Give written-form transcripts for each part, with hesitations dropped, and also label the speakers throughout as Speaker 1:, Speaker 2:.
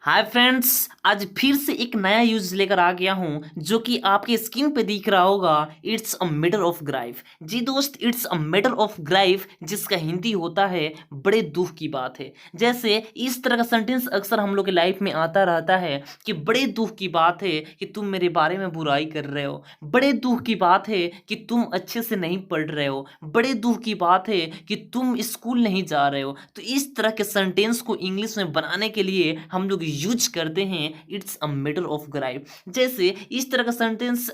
Speaker 1: Hi friends, आज फिर से एक नया यूज लेकर आ गया हूं जो कि आपके स्क्रीन पे दिख रहा होगा। इट्स अ मैटर ऑफ ग्राइफ। जी दोस्त, इट्स अ मैटर ऑफ ग्राइफ जिसका हिंदी होता है बड़े दुख की बात है। जैसे इस तरह का सेंटेंस अक्सर हम लोग के लाइफ में आता रहता है कि बड़े दुख की बात है कि तुम मेरे बारे में बुराई कर रहे हो, बड़े दुख की बात है कि तुम अच्छे से नहीं पढ़ रहे हो, बड़े दुख की बात है कि तुम स्कूल नहीं जा रहे हो। तो इस तरह के सेंटेंस को इंग्लिश में बनाने के लिए हम लोग यूज करते हैं इट्स अ मैटर ऑफ ग्राइफ। जैसे इस तरह का सेंटेंस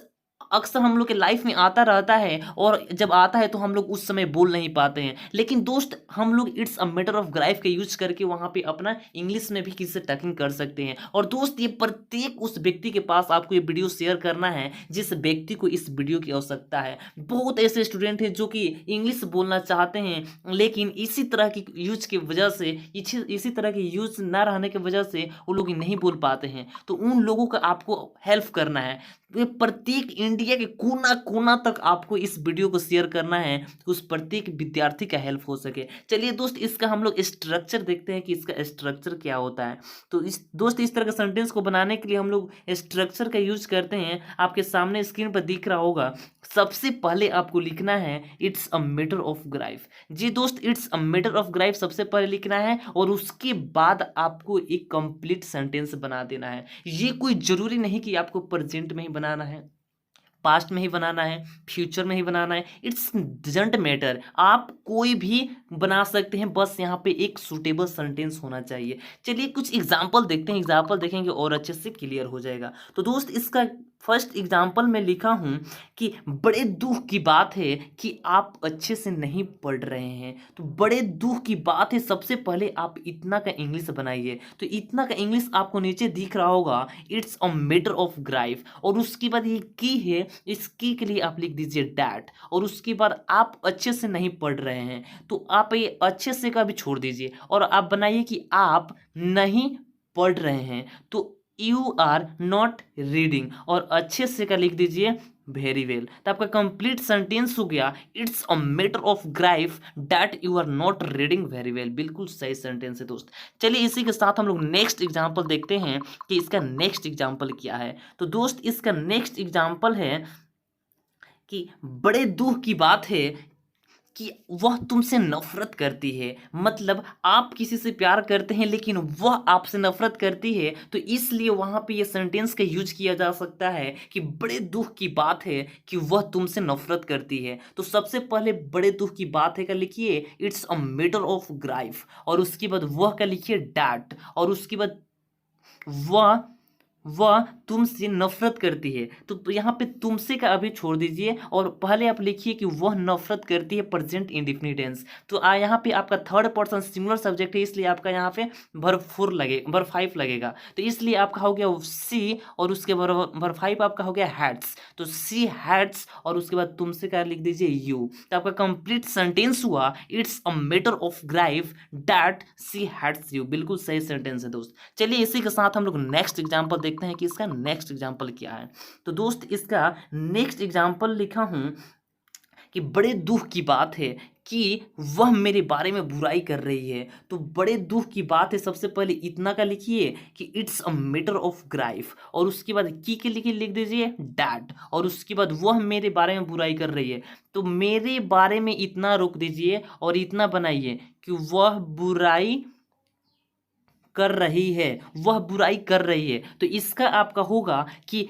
Speaker 1: अक्सर हम लोग के लाइफ में आता रहता है और जब आता है तो हम लोग उस समय बोल नहीं पाते हैं, लेकिन दोस्त हम लोग इट्स अ मैटर ऑफ ग्राइफ का यूज करके वहां पे अपना इंग्लिश में भी किसी से टकिंग कर सकते हैं। और दोस्त, ये प्रत्येक उस व्यक्ति के पास आपको ये वीडियो शेयर करना है जिस व्यक्ति को इस वीडियो की आवश्यकता है। बहुत ऐसे स्टूडेंट हैं जो कि इंग्लिश बोलना चाहते हैं लेकिन इसी तरह की यूज की वजह से, इसी तरह की यूज ना रहने की वजह से वो लोग नहीं बोल पाते हैं। तो उन लोगों का आपको हेल्प करना है। ये प्रत्येक इंडिया के कोना कोना तक आपको इस वीडियो को शेयर करना है कि उस प्रत्येक विद्यार्थी का हेल्प हो सके। चलिए दोस्त, इसका हम लोग स्ट्रक्चर देखते हैं कि इसका स्ट्रक्चर क्या होता है। तो इस तरह के सेंटेंस को बनाने के लिए हम लोग स्ट्रक्चर का यूज करते हैं। आपके सामने स्क्रीन पर दिख रहा होगा। सबसे पहले आपको लिखना है इट्स अ मैटर ऑफ ग्राइफ। जी दोस्त, इट्स अ मैटर ऑफ ग्राइफ सबसे पहले लिखना है और उसके बाद आपको एक कंप्लीट सेंटेंस बना देना है। ये कोई जरूरी नहीं कि आपको प्रेजेंट में ही बनाना है, पास्ट में ही बनाना है, फ्यूचर में ही बनाना है। इट्स डजंट मैटर, आप कोई भी बना सकते हैं, बस यहाँ पे एक सुटेबल सेंटेंस होना चाहिए। चलिए कुछ एग्जाम्पल देखते हैं, एग्जाम्पल देखेंगे और अच्छे से क्लियर हो जाएगा। तो दोस्त, इसका फर्स्ट एग्जाम्पल में लिखा हूं कि बड़े दुख की बात है कि आप अच्छे से नहीं पढ़ रहे हैं। तो बड़े दुख की बात है, सबसे पहले आप इतना का इंग्लिश बनाइए। तो इतना का इंग्लिश आपको नीचे दिख रहा होगा, इट्स अ मैटर ऑफ ग्राइफ। और उसके बाद ये की है, इस की के लिए आप लिख दीजिए डैट। और उसके बाद आप अच्छे से नहीं पढ़ रहे हैं तो आप ये अच्छे से का भी छोड़ दीजिए और आप बनाइए कि आप नहीं पढ़ रहे हैं। तो यू आर नॉट रीडिंग और अच्छे से का लिख दीजिए वेरी वेल। तो आपका कंप्लीट सेंटेंस हो गया इट्स अ मैटर ऑफ ग्राइफ that you are not reading very well. बिल्कुल सही सेंटेंस है दोस्त। चलिए इसी के साथ हम लोग नेक्स्ट एग्जांपल देखते हैं कि इसका नेक्स्ट एग्जांपल क्या है। तो दोस्त, इसका नेक्स्ट एग्जांपल है कि बड़े दुख की बात है कि वह तुमसे नफरत करती है। मतलब आप किसी से प्यार करते हैं लेकिन वह आपसे नफरत करती है, तो इसलिए वहां पे ये सेंटेंस का यूज किया जा सकता है कि बड़े दुख की बात है कि वह तुमसे नफरत करती है। तो सबसे पहले बड़े दुख की बात है का लिखिए इट्स अ मैटर ऑफ ग्राइफ और उसके बाद वह का लिखिए डैट और उसके बाद वह वह तुमसे नफरत करती है। तो यहाँ पे तुमसे का अभी छोड़ दीजिए और पहले आप लिखिए कि वह नफरत करती है प्रेजेंट इंडेफिनिट टेंस। तो यहाँ पे आपका थर्ड पर्सन सिंगुलर सब्जेक्ट है, इसलिए आपका यहाँ पे वर्ब 5 लगेगा। तो इसलिए आपका हो गया सी और उसके वर्ब 5 आपका हो गया हैट्स। तो सी हैट्स और उसके बाद तुमसे का लिख दीजिए यू। तो आपका कंप्लीट सेंटेंस हुआ इट्स अ मैटर ऑफ ग्राइफ दैट सी हैट्स यू। बिल्कुल सही सेंटेंस है दोस्त। चलिए इसी के साथ हम लोग नेक्स्ट एग्जांपल देखते हैं कि इसका नेक्स्ट एग्जांपल क्या है। तो दोस्त, इसका नेक्स्ट एग्जांपल लिखा हूं कि बड़े दुख की बात है कि वह मेरे बारे में बुराई कर रही है। तो बड़े दुख की बात है, सबसे पहले इतना का लिखिए कि इट्स अ मैटर ऑफ ग्राइफ और उसके बाद की के लिखिए लिख दीजिए डैट और उसके बाद वह मेरे बारे में बुराई कर रही है। तो मेरे बारे में इतना रोक दीजिए और इतना बनाइए कि वह बुराई कर रही है, वह बुराई कर रही है। तो इसका आपका होगा कि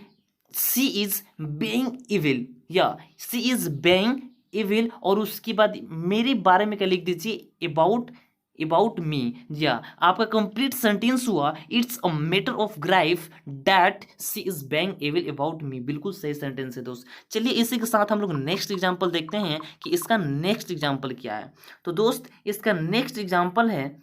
Speaker 1: सी इज बेइंग इविल या सी इज बेइंग इविल और उसके बाद मेरे बारे में क्या लिख दीजिए अबाउट अबाउट मी। या आपका कंप्लीट सेंटेंस हुआ इट्स अ मैटर ऑफ ग्राइफ दैट सी is being evil about me. बिल्कुल सही सेंटेंस है दोस्त। चलिए इसी के साथ हम लोग नेक्स्ट एग्जांपल देखते हैं कि इसका नेक्स्ट एग्जांपल क्या है। तो दोस्त, इसका नेक्स्ट एग्जांपल है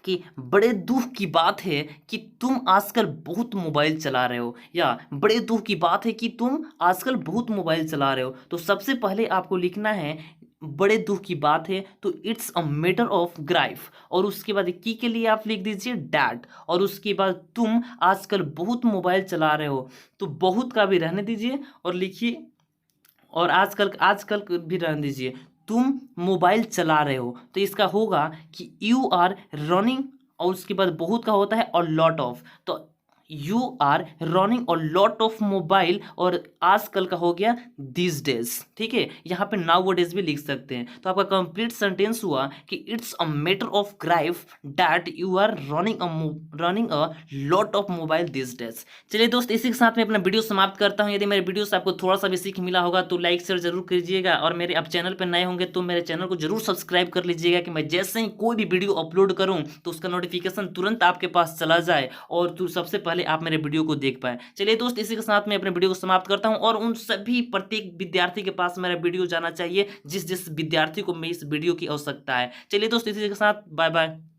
Speaker 1: कि बड़े दुख की बात है कि तुम आजकल बहुत मोबाइल चला रहे हो। या बड़े दुख की बात है कि तुम आजकल बहुत मोबाइल चला रहे हो। तो सबसे पहले आपको लिखना है बड़े दुख की बात है तो इट्स अ मैटर ऑफ ग्राइफ और उसके बाद की के लिए आप लिख दीजिए डैट और उसके बाद तुम आजकल बहुत मोबाइल चला रहे हो। तो बहुत का भी रहने दीजिए और लिखिए और आजकल आजकल भी रहने दीजिए तुम मोबाइल चला रहे हो। तो इसका होगा कि यू आर रनिंग और उसके बाद बहुत का होता है और लॉट ऑफ। तो you are running a lot of mobile, और आजकल का हो गया दिस डेज। ठीक है, यहाँ पे नाउ डेज भी लिख सकते हैं। तो आपका कंप्लीट सेंटेंस हुआ कि इट्स अ मैटर ऑफ ग्राइफ that you are running a lot of mobile this days. चलिए दोस्त, इसी के साथ में अपना वीडियो समाप्त करता हूँ। यदि मेरे वीडियो से आपको थोड़ा सा भी सीख मिला होगा तो लाइक शेयर जरूर कीजिएगा, और मेरे आप चैनल पर नए होंगे तो मेरे चैनल को जरूर सब्सक्राइब कर लीजिएगा कि मैं जैसे ही कोई भी वीडियो अपलोड करूँ तो उसका नोटिफिकेशन तुरंत आपके पास चला जाए और तो सबसे पहले आप मेरे वीडियो को देख पाए। चलिए दोस्त, इसी के साथ में अपने वीडियो को समाप्त करता हूं, और उन सभी प्रत्येक विद्यार्थी के पास मेरा वीडियो जाना चाहिए जिस जिस विद्यार्थी को मैं इस वीडियो की आवश्यकता है। चलिए दोस्त, इसी के साथ बाय बाय।